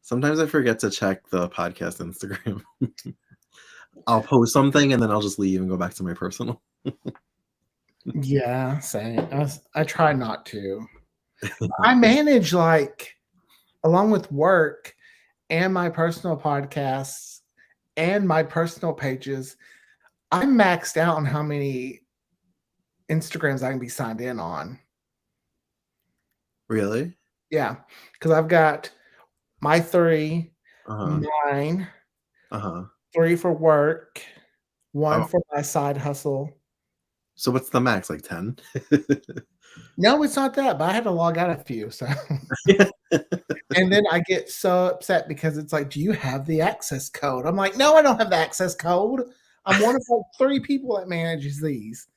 Sometimes I forget to check the podcast Instagram. I'll post something and then I'll just leave and go back to my personal. Yeah, same. I try not to. I manage along with work and my personal podcasts and my personal pages. I'm maxed out on how many Instagrams I can be signed in on. Really? Yeah, because I've got my 3, Uh-huh. mine, Uh-huh. 3 for work, 1 Oh, for my side hustle. so what's the max? Like 10? No, it's not that, but I had to log out a few. So, and then I get so upset because it's like, do you have the access code? I'm like, no, I don't have the access code. I'm one of like 3 people that manages these.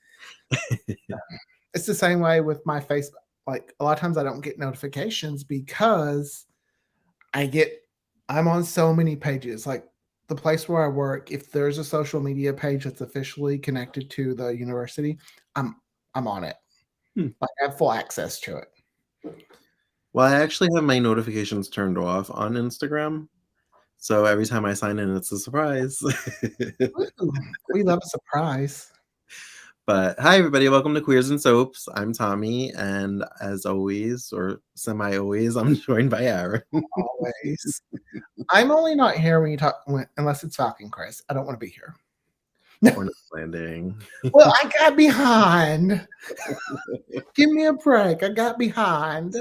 It's the same way with my Facebook. Like a lot of times I don't get notifications because I'm on so many pages. Like the place where I work, if there's a social media page that's officially connected to the university, I'm on it. Like I have full access to it. Well, I actually have my notifications turned off on Instagram. So every time I sign in, it's a surprise. Ooh, we love a surprise. But hi, everybody. Welcome to Queers and Soaps. I'm Tommy. And as always, or semi always, I'm joined by Aaron. Always. I'm only not here when you talk, unless it's Falcon Chris. I don't want to be here. Or no landing. Well, I got behind. Give me a break. I got behind.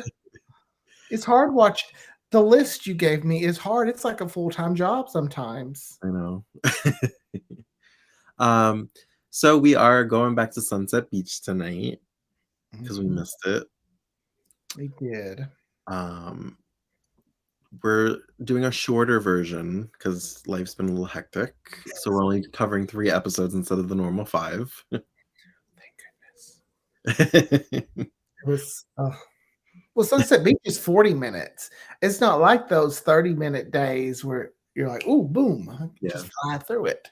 It's hard watching. The list you gave me is hard. It's like a full-time job sometimes. I know. So we are going back to Sunset Beach tonight because we missed it. We did. We're doing a shorter version because life's been a little hectic. So we're only covering 3 episodes instead of the normal 5. Thank goodness. It was well, Sunset Beach is 40 minutes. It's not like those 30-minute days where you're like, "Ooh, boom!" Just fly through it.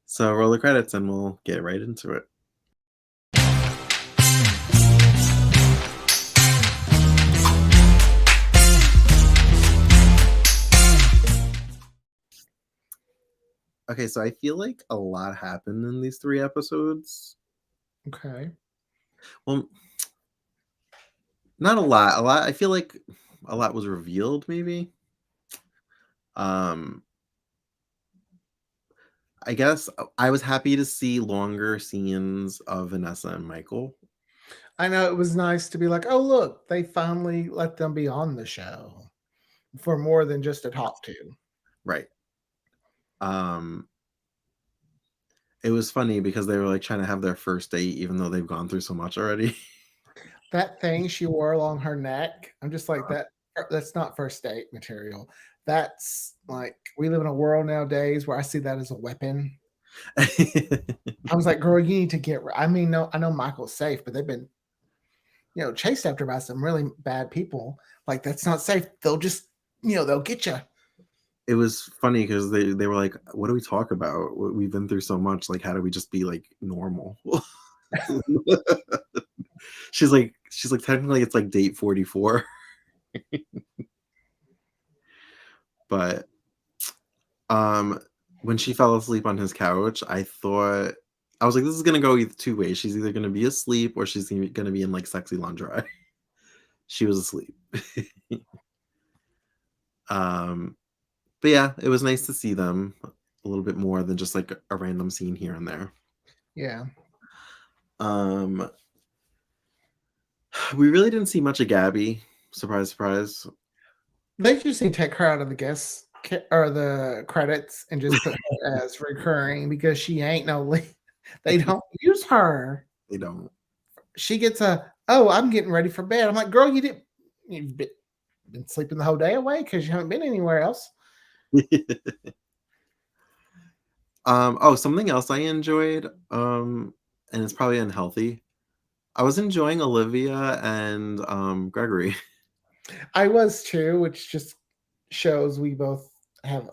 So roll the credits and we'll get right into it. Okay, so I feel like a lot happened in these 3 episodes. Okay. Well, not a lot. I feel like a lot was revealed, maybe. I guess I was happy to see longer scenes of Vanessa and Michael. I know it was nice to be like, "Oh, look, they finally let them be on the show for more than just a talk to." Right. It was funny because they were like trying to have their first date even though they've gone through so much already. That thing she wore along her neck, I'm just like that's not first date material. That's like we live in a world nowadays where I see that as a weapon. I was like, girl, you need to get. I mean, no, I know Michael's safe, but they've been, chased after by some really bad people. Like that's not safe. They'll just, they'll get you. It was funny because they were like, "What do we talk about? We've been through so much. Like, how do we just be like normal?" she's like, technically, it's like date 44. But when she fell asleep on his couch, I was like, this is gonna go either 2 ways. She's either gonna be asleep or she's gonna be in like sexy lingerie. She was asleep. But yeah, it was nice to see them a little bit more than just like a random scene here and there. Yeah. We really didn't see much of Gabby. Surprise, surprise. They just need to take her out of the guest or the credits and just put her as recurring because she ain't no lead. They don't use her. They don't. She gets I'm getting ready for bed. I'm like, girl, you've been sleeping the whole day away because you haven't been anywhere else. Something else I enjoyed, and it's probably unhealthy. I was enjoying Olivia and Gregory. I was too, which just shows we both have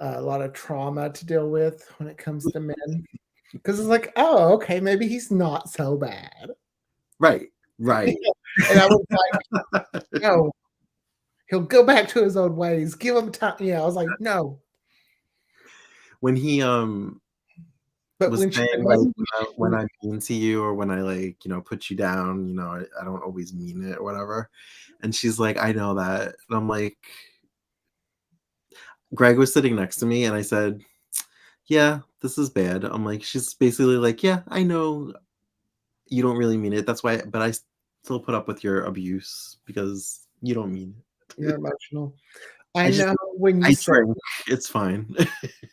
a lot of trauma to deal with when it comes to men. Because it's like, oh, okay, maybe he's not so bad. Right. And I was like, no, He'll go back to his old ways. Give him time. Yeah, I was like, no. When he But was when she said, saying like maybe we when should, I'm mean to you or when I like, put you down, I don't always mean it or whatever. And she's like, I know that. And I'm like, Greg was sitting next to me and I said, yeah, this is bad. I'm like, she's basically like, yeah, I know you don't really mean it. That's why, but I still put up with your abuse because you don't mean you're it. emotional. I I just, know when you I say drink. It's fine.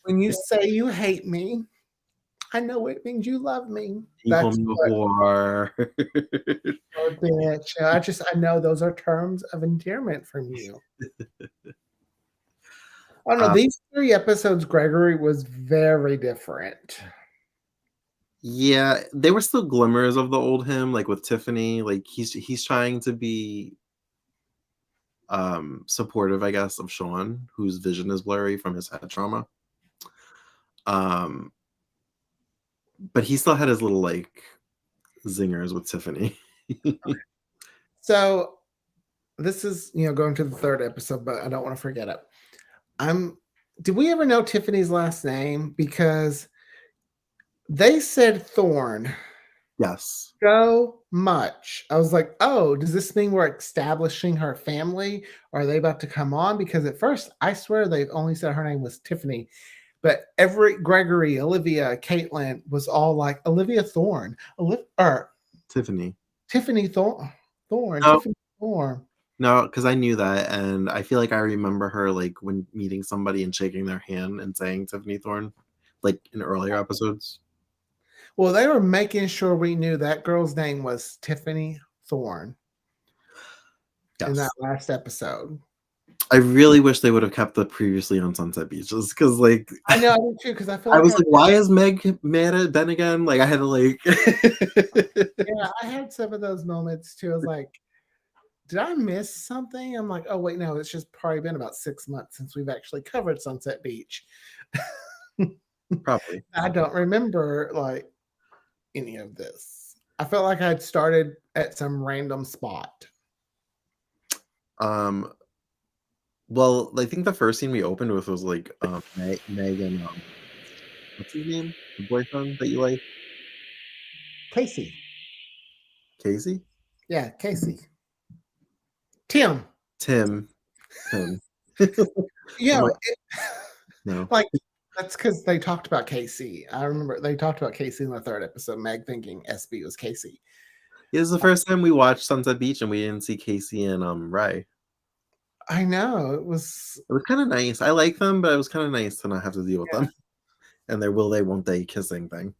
you hate me, I know it means you love me. You call That's me a what whore. a bitch. I know those are terms of endearment from you. Oh no, um, these 3 episodes, Gregory was very different. yeah, they were still glimmers of the old him, like with Tiffany. Like he's trying to be supportive, I guess, of Sean, whose vision is blurry from his head trauma. Um, but he still had his little like zingers with Tiffany. So this is, going to the 3rd episode, but I don't want to forget it. Did we ever know Tiffany's last name? Because they said Thorne Yes. so much. I was like, oh, does this mean we're establishing her family? Or are they about to come on? Because at first, I swear they've only said her name was Tiffany. But every Gregory, Olivia, Caitlin was all like Olivia Thorne, or Tiffany. Tiffany Thorne, No, Tiffany Thorne. no, because I knew that, and I feel like I remember her like when meeting somebody and shaking their hand and saying Tiffany Thorne, like in earlier episodes. Well, they were making sure we knew that girl's name was Tiffany Thorne in that Yes. last episode. I really wish they would have kept the previously on Sunset Beaches because, like, I know I do too, because I feel I like was like, why is Meg mad at Ben again? Like, I had to like. I had some of those moments too. I was like, did I miss something? I'm like, oh wait, no, it's just probably been about 6 months since we've actually covered Sunset Beach. Probably. I don't remember like any of this. I felt like I'd started at some random spot. Well, I think the first scene we opened with was like Meg and what's his name? The boyfriend that you like? Casey. Casey? Yeah, Casey. Tim. Tim. Tim. You I'm know, like, no. like that's because they talked about Casey. I remember they talked about Casey in the 3rd episode, Meg thinking SB was Casey. It was the first time we watched Sunset Beach and we didn't see Casey and Ray. I know. It was kind of nice. I like them, but it was kind of nice to not have to deal with them. And their will they, won't they kissing thing.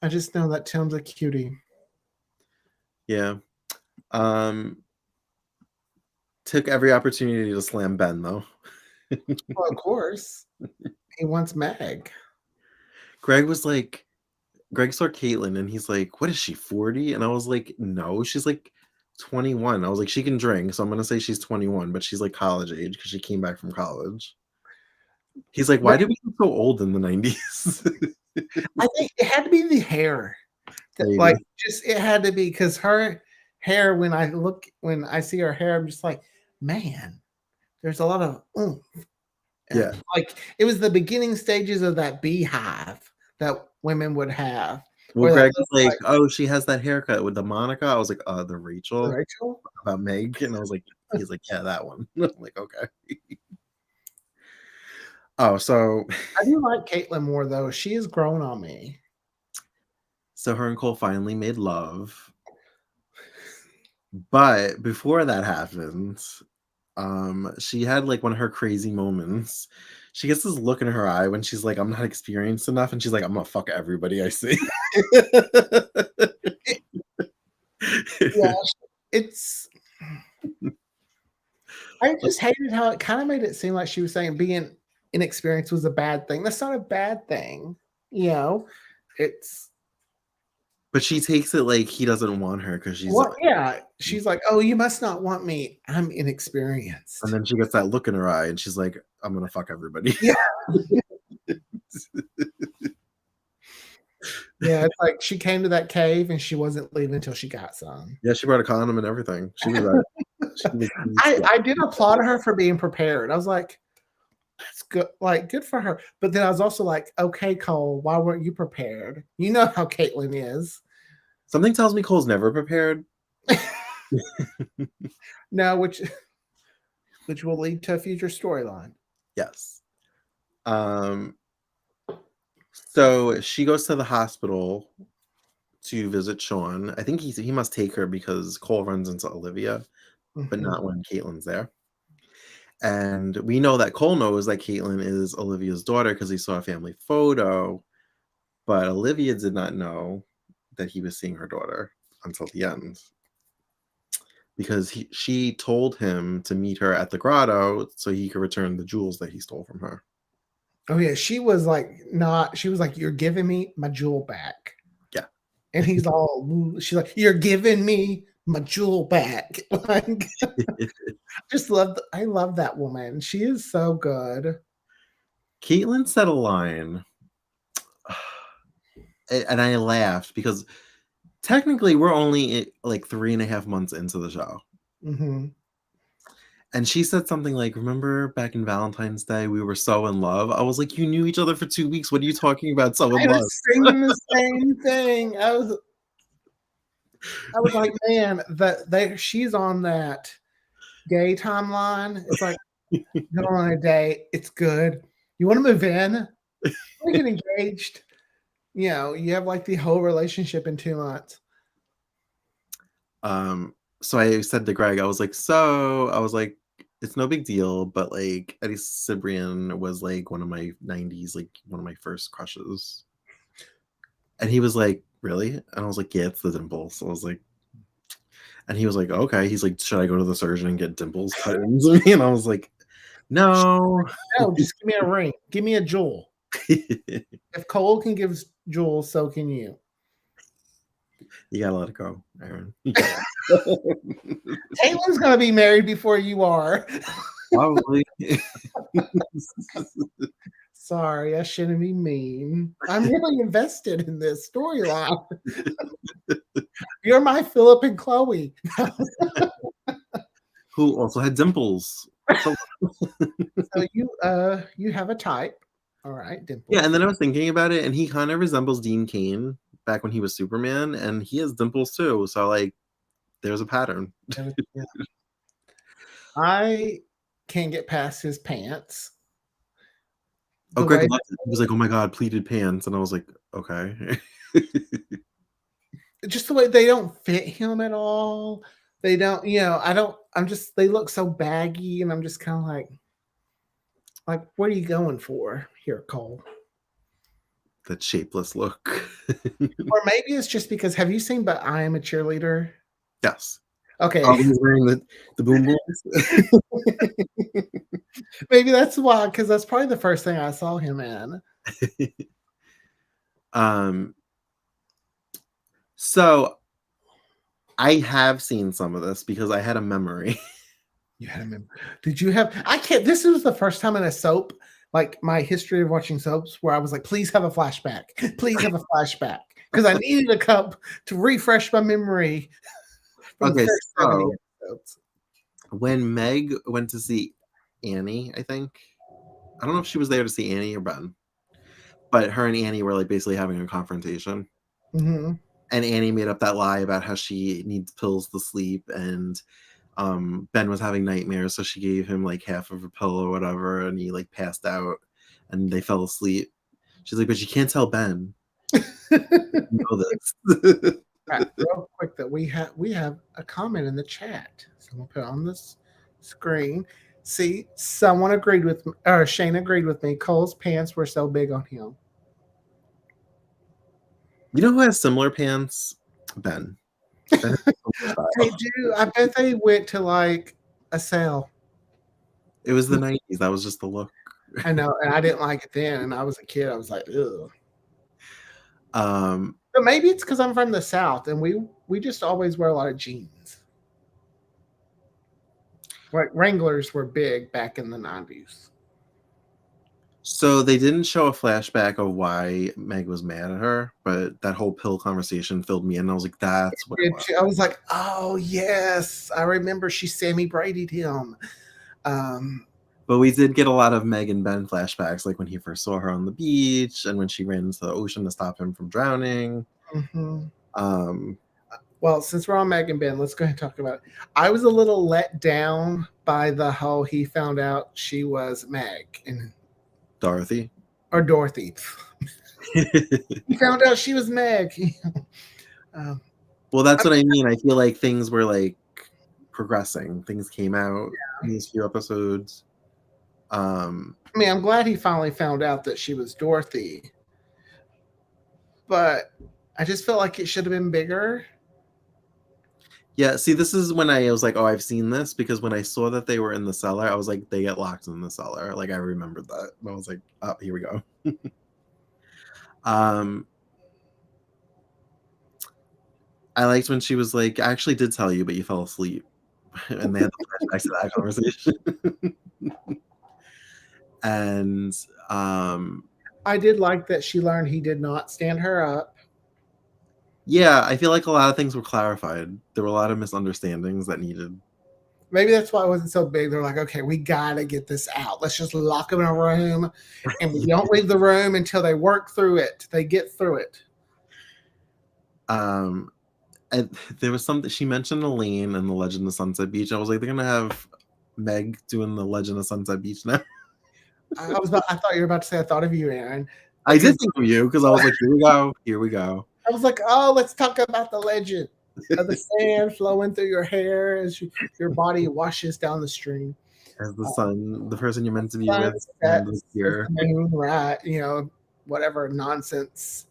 I just know that Tim's a cutie. Yeah. Took every opportunity to slam Ben though. Well, of course. He wants Meg. Greg saw Caitlin and he's like, what is she, 40? And I was like, no, she's like 21. I was like, she can drink, so I'm gonna say she's 21, but she's like college age because she came back from college. He's like, why did we get so old in the 90s? I think it had to be the hair. Like just it had to be because her hair, when I see her hair, I'm just like, man, there's a lot of oomph. Yeah. Like it was the beginning stages of that beehive that women would have. Well, Greg was like, oh, she has that haircut with the Monica. I was like, the Rachel about Meg. And I was like, he's like, yeah, that one. I'm like, okay. Oh, so I do like Caitlin more though. She has grown on me. So her and Cole finally made love. But before that happens, she had like one of her crazy moments. She gets this look in her eye when she's like, I'm not experienced enough, and she's like, I'm gonna fuck everybody I see. Yeah, it's I just hated how it kind of made it seem like she was saying being inexperienced was a bad thing. That's not a bad thing. It's But she takes it like he doesn't want her because she's she's like, oh, you must not want me. I'm inexperienced. And then she gets that look in her eye and she's like, I'm gonna fuck everybody. Yeah. Yeah, it's like she came to that cave and she wasn't leaving until she got some. Yeah, she brought a condom and everything. She was I did applaud her for being prepared. I was like, that's good, like good for her. But then I was also like, okay, Cole, why weren't you prepared? You know how Caitlin is. Something tells me Cole's never prepared. No, which will lead to a future storyline. Yes. So she goes to the hospital to visit Sean. I think he must take her because Cole runs into Olivia, but Mhm. not when Caitlin's there. And we know that Cole knows that Caitlin is Olivia's daughter because he saw a family photo, but Olivia did not know that he was seeing her daughter until the end. Because she told him to meet her at the grotto so he could return the jewels that he stole from her. Oh yeah, she was like not. She was like, "You're giving me my jewel back," Yeah. and he's all. She's like, "You're giving me my jewel back." Like, I love that woman. She is so good. Caitlin said a line, and I laughed because technically we're only like 3.5 months into the show. Mm-hmm. And she said something like, remember back in Valentine's Day, we were so in love? I was like, you knew each other for 2 weeks. What are you talking about? So in I love. was singing the same thing. I was like, man, she's on that gay timeline. It's like, go on a date. It's good. You want to move in? We get engaged. You know, you have like the whole relationship in 2 months. So I said to Greg, I was like, it's no big deal, but like Eddie Cibrian was like one of my 90s, like one of my first crushes. And he was like, really? And I was like, yeah, it's the dimples. So I was like, and he was like, okay. He's like, should I go to the surgeon and get dimples cut into me? And I was like, no. No, just give me a ring. Give me a jewel. If Cole can give jewels, so can you. You gotta let it go, Aaron. Taylor's gonna be married before you are. Probably. Sorry, I shouldn't be mean. I'm really invested in this storyline. You're my Philip and Chloe. Who also had dimples. So You have a type. All right, dimples. yeah, and then I was thinking about it, and he kind of resembles Dean Cain back when he was Superman, and he has dimples too. So like, there's a pattern. Yeah. I can't get past his pants. Oh, The Greg way loved it. He was like, "Oh my god, pleated pants," and I was like, "Okay." just the way they don't fit him at all. They don't, they look so baggy, and I'm just kind of like, what are you going for here, Cole? That shapeless look. Or maybe it's just because, have you seen But I Am a Cheerleader? Yes. Okay. Oh, he's wearing the boom booms. Maybe that's why, because that's probably the first thing I saw him in. So I have seen some of this because I had a memory. You had him in. Did you have? I can't. This was the first time in a soap, like my history of watching soaps, where I was like, please have a flashback. Please have a flashback. Because I needed a cup to refresh my memory from the Okay, first 70 so episodes. when Meg went to see Annie, I think, I don't know if she was there to see Annie or Ben, but her and Annie were like basically having a confrontation. Mm-hmm. And Annie made up that lie about how she needs pills to sleep, and Ben was having nightmares, so she gave him like half of a pill or whatever, and he like passed out, and they fell asleep. She's like, but you can't tell Ben. You know this. Right, real quick, that we have a comment in the chat. So I'm gonna put it on this screen. See, someone agreed with me, or Shane agreed with me. Cole's pants were so big on him. You know who has similar pants? Ben. Ben They do. I bet they went to like a sale. It was the 90s. That was just the look. I know, and I didn't like it then. And I was a kid. I was like, ugh. Um, But maybe it's because I'm from the South, and we just always wear a lot of jeans. Like Wranglers were big back in the 90s. So they didn't show a flashback of why Meg was mad at her, but that whole pill conversation filled me in. I was like, that's what it was. I was like, oh yes, I remember she Sammy Brady'd him. But we did get a lot of Meg and Ben flashbacks, like when he first saw her on the beach and when she ran into the ocean to stop him from drowning. Well, since we're on Meg and Ben, let's go ahead and talk about it. I was a little let down by the whole he found out she was Meg and Dorothy. Or Dorothy. He found out she was Meg. Well, that's what I mean. I feel like things were like progressing. Things came out in these few episodes. I mean, I'm glad he finally found out that she was Dorothy, but I just felt like it should have been bigger. Yeah, see, this is when I was like, oh, I've seen this, because when I saw that they were in the cellar, I was like, they get locked in the cellar. Like, I remembered that. I was like, oh, here we go. I liked when she was like, I actually did tell you, but you fell asleep. And they had the flashbacks to that conversation. And I did like that she learned he did not stand her up. Yeah, I feel like a lot of things were clarified. There were a lot of misunderstandings that needed. Maybe that's why it wasn't so big. They're like, okay, we gotta get this out. Let's just lock them in a room, and we don't leave the room until they work through it. They get through it. And there was something she mentioned, Elaine and the Legend of Sunset Beach. I was like, they're gonna have Meg doing the Legend of Sunset Beach now. I thought you were about to say, I thought of you, Aaron. I did think of you because I was like, here we go, here we go. I was like, oh, let's talk about the legend of the sand flowing through your hair as your body washes down the stream. As the sun, the person you're meant to be with, and here, right? You know, whatever nonsense.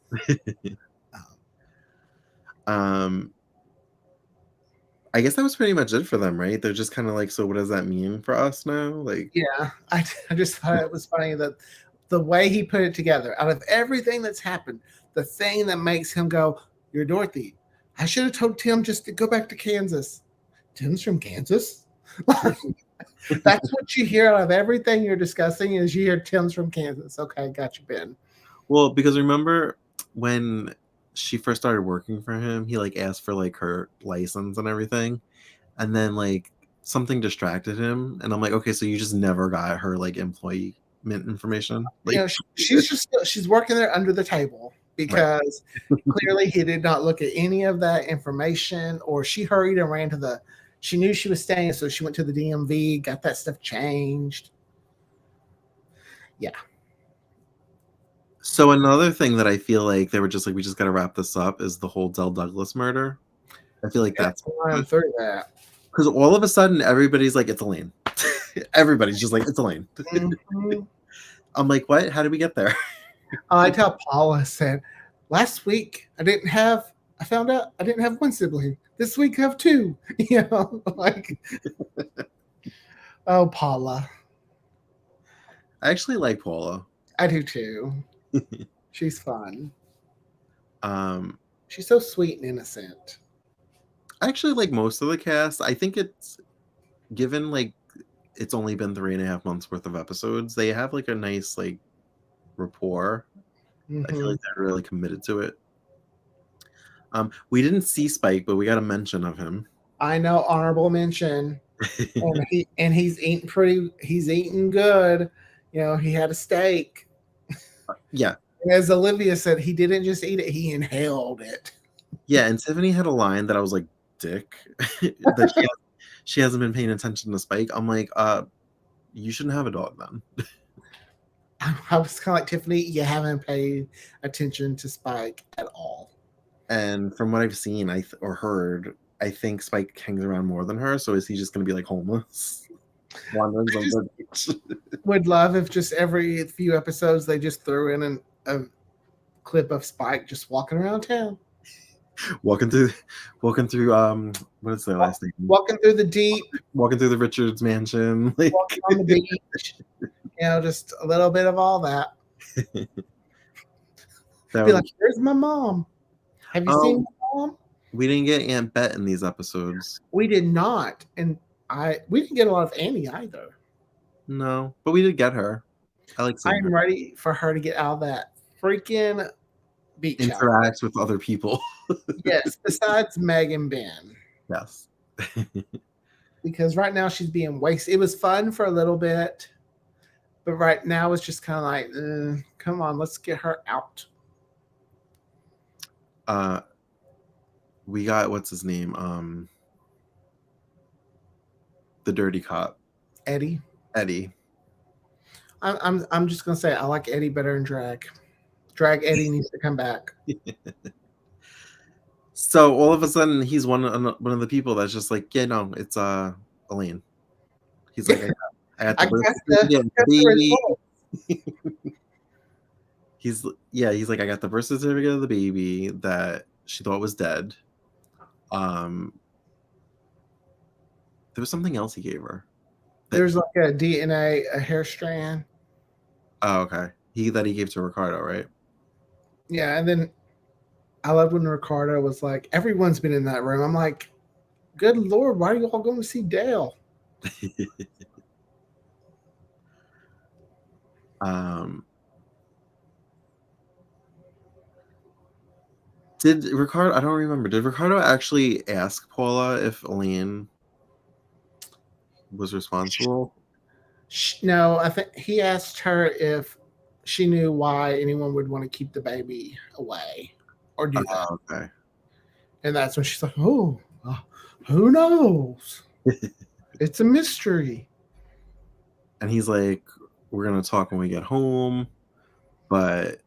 I guess that was pretty much it for them, right? They're just kind of like, so what does that mean for us now? Like, yeah, I just thought it was funny that the way he put it together, out of everything that's happened, the thing that makes him go, "You're Dorothy." I should have told Tim just to go back to Kansas. Tim's from Kansas. That's what you hear out of everything you're discussing is you hear Tim's from Kansas. Okay, got you, Ben. Well, because remember when she first started working for him, he like asked for like her license and everything, and then like something distracted him, and I'm like, okay, so you just never got her like employment information. Like, you know, she's working there under the table because clearly he did not look at any of that information, or she hurried and ran to the. She knew she was staying, so she went to the DMV, got that stuff changed. Yeah. So another thing that I feel like they were just like, we just got to wrap this up is the whole Del Douglas murder. I feel like that's I'm through that. Because all of a sudden everybody's like, it's Elaine. Everybody's just like, it's Elaine. Mm-hmm. I'm like, what? How did we get there? I tell Paula said, last week I found out I didn't have one sibling. This week I have two. You know, like, oh, Paula. I actually like Paula. I do too. She's fun. She's so sweet and innocent. I actually like most of the cast. I think it's given like it's only been 3.5 months worth of episodes. They have like a nice like rapport. Mm-hmm. I feel like they're really committed to it. We didn't see Spike, but we got a mention of him. I know, honorable mention. and he's eating good. You know, he had a steak. Yeah. And as Olivia said, he didn't just eat it, he inhaled it. Yeah, and Tiffany had a line that I was like, dick. That she hasn't been paying attention to Spike. I'm like, you shouldn't have a dog then. I was kind of like, Tiffany, you haven't paid attention to Spike at all. And from what I've seen or heard, I think Spike hangs around more than her. So is he just going to be like homeless? Wandering on the beach? Would love if just every few episodes they just threw in a clip of Spike just walking around town. Walking through what is their last name? Walking through the deep. Walking through the Richards mansion. Like, walking on the beach. You know, just a little bit of all that. Be like, where's my mom? Have you seen my mom? We didn't get Aunt Bet in these episodes. We did not. And we didn't get a lot of Annie either. No, but we did get her. I like seeing I'm her ready for her to get out of that freaking beach house. interact with other people. Yes, besides Meg and Ben. Yes. Because right now she's being wasted. It was fun for a little bit, but right now it's just kind of like, come on, let's get her out. We got what's his name? The dirty cop. Eddie. Eddie. I'm just gonna say I like Eddie better than Drag. Drag Eddie needs to come back. So all of a sudden he's one of the people that's just like, yeah, no, it's Elaine. He's like, I got the I birth guess certificate, the baby. result. He's like, I got the birth certificate of the baby that she thought was dead. There was something else he gave her. There's like a DNA, a hair strand. Oh, okay. He gave to Ricardo, right? Yeah, and then I love when Ricardo was like, everyone's been in that room. I'm like, good Lord, why are you all going to see Dale? Did Ricardo, I don't remember, did Ricardo actually ask Paula if Elaine was responsible? No, I think he asked her if she knew why anyone would want to keep the baby away or do that. Okay. And that's when she's like, oh, who knows? It's a mystery. And he's like, we're going to talk when we get home. But,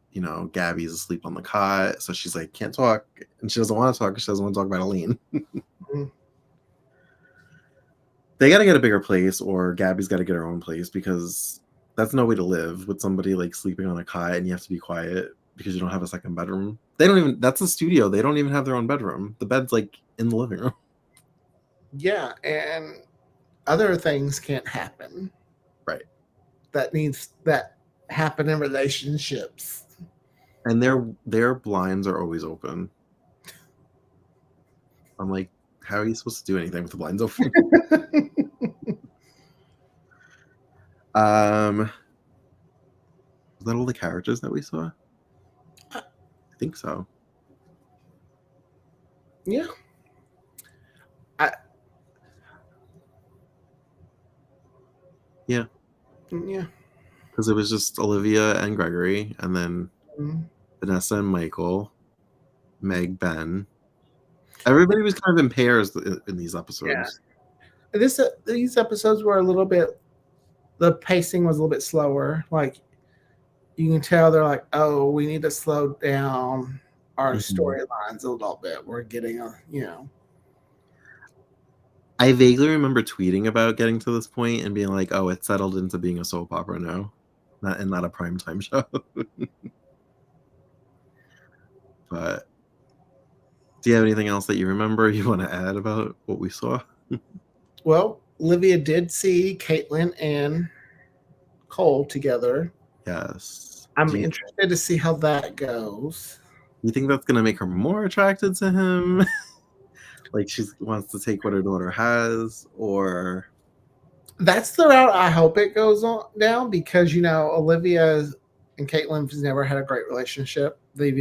Gabby's asleep on the cot. So she's like, can't talk. And she doesn't want to talk because she doesn't want to talk about Elaine. They got to get a bigger place, or Gabby's got to get her own place, because that's no way to live with somebody like sleeping on a cot and you have to be quiet because you don't have a second bedroom. That's a studio. They don't even have their own bedroom. The bed's like in the living room. Yeah. And other things can't happen. Right. That happen in relationships. And their blinds are always open. I'm like, how are you supposed to do anything with the blinds open? Was that all the characters that we saw? I think so. Yeah. Yeah. Yeah. Because it was just Olivia and Gregory, and then Vanessa and Michael, Meg, Ben. Everybody was kind of in pairs in these episodes. Yeah. These episodes were a little bit, the pacing was a little bit slower. Like, you can tell they're like, oh, we need to slow down our storylines a little bit. We're getting I vaguely remember tweeting about getting to this point and being like, oh, it's settled into being a soap opera now, not a primetime show. But do you have anything else that you remember you want to add about what we saw? Well, Olivia did see Caitlin and Cole together. Yes. I'm interested to see how that goes. You think that's going to make her more attracted to him? Like she wants to take what her daughter has, or? That's the route I hope it goes on down, because Olivia and Caitlin has never had a great relationship. They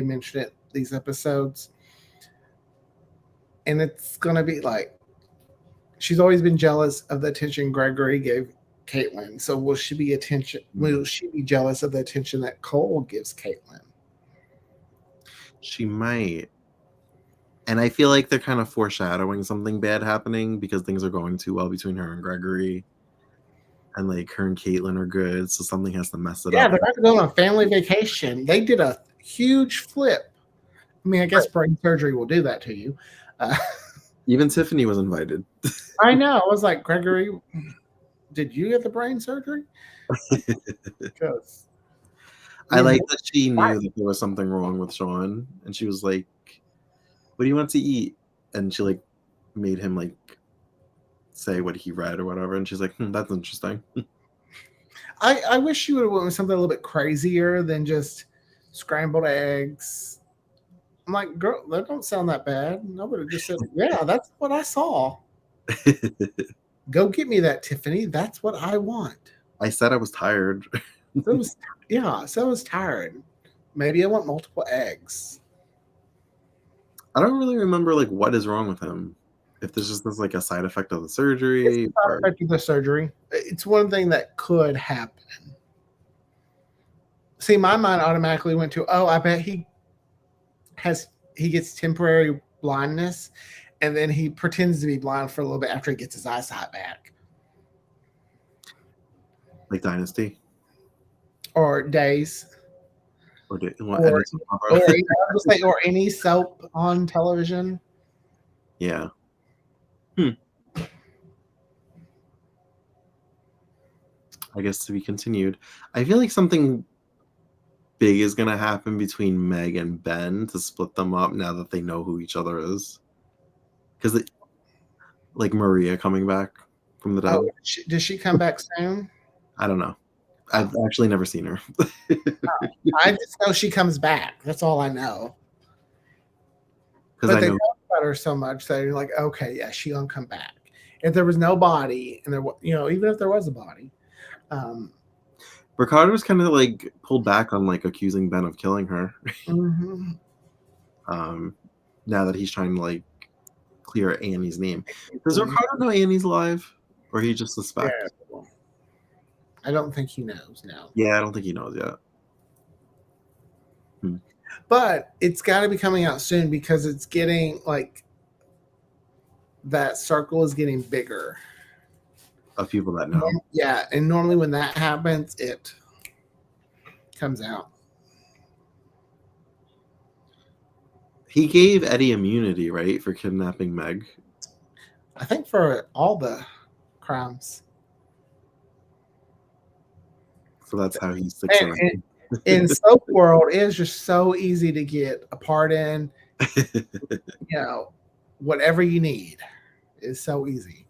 mentioned it these episodes, and it's gonna be like she's always been jealous of the attention Gregory gave Caitlin. So will she be jealous of the attention that Cole gives Caitlin? She might. And I feel like they're kind of foreshadowing something bad happening because things are going too well between her and Gregory. And like her and Caitlin are good, so something has to mess it up. Yeah, they're about to go on a family vacation. They did a huge flip. I mean, I guess brain surgery will do that to you. Even Tiffany was invited. I know. I was like, Gregory, did you get the brain surgery? Because I like that she knew that there was something wrong with Sean, and she was like, what do you want to eat? And she like made him like say what he read or whatever, and she's like, that's interesting. I wish you would have went with something a little bit crazier than just scrambled eggs. I'm like, girl, that don't sound that bad. I would have just said, yeah, that's what I saw. Go get me that, Tiffany. That's what I want. I said I was tired. So it was, yeah, so I was tired. Maybe I want multiple eggs. I don't really remember like what is wrong with him. If there's just this like a side effect of the It's surgery, not or affecting the surgery. It's one thing that could happen. See, my mind automatically went to, oh, I bet he gets temporary blindness, and then he pretends to be blind for a little bit after he gets his eyesight back, like Dynasty, or days, well, or any or I would say, or any soap on television. yeah. Hmm. I guess to be continued. I feel like something big is gonna happen between Meg and Ben to split them up now that they know who each other is. Because like Maria coming back from the dead. Oh, does she come back soon? I don't know. I've actually never seen her. I just know she comes back. That's all I know. Because But I they know talk about her so much that you're like, okay, yeah, she gonna come back. If there was no body, and even if there was a body, um, Ricardo was kind of like pulled back on like accusing Ben of killing her. mhm. Now that he's trying to like clear Annie's name. Does Ricardo know Annie's alive, or he just suspects? Yeah. I don't think he knows now. Yeah, I don't think he knows yet. But it's got to be coming out soon because it's getting like that circle is getting bigger. Of people that know. Yeah, and normally when that happens, it comes out. He gave Eddie immunity, right, for kidnapping Meg. I think for all the crimes. So that's how he sticks around. In soap world, it is just so easy to get a pardon. Whatever you need is so easy.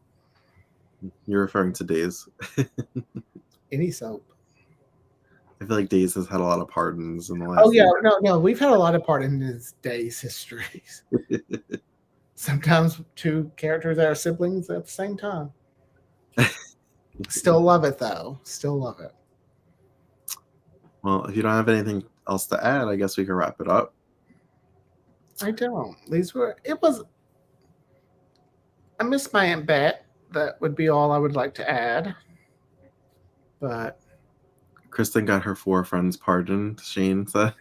You're referring to Days. Any soap. I feel like Days has had a lot of pardons in the last. Oh yeah, no, we've had a lot of pardons in this day's histories. Sometimes two characters that are siblings at the same time. Still love it though. Still love it. Well, if you don't have anything else to add, I guess we can wrap it up. I don't. I miss my Aunt Bet. That would be all I would like to add. But Kristen got her 4 friends pardoned, Shane said.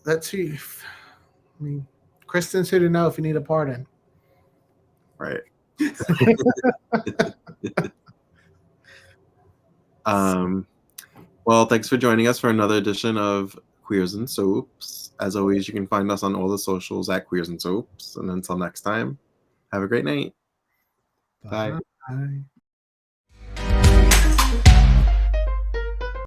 Let's see. I mean, Kristen's here to know if you need a pardon. Right. Well, thanks for joining us for another edition of Queers and Soaps. As always, you can find us on all the socials at Queers and Soaps. And until next time, have a great night. Bye. Bye.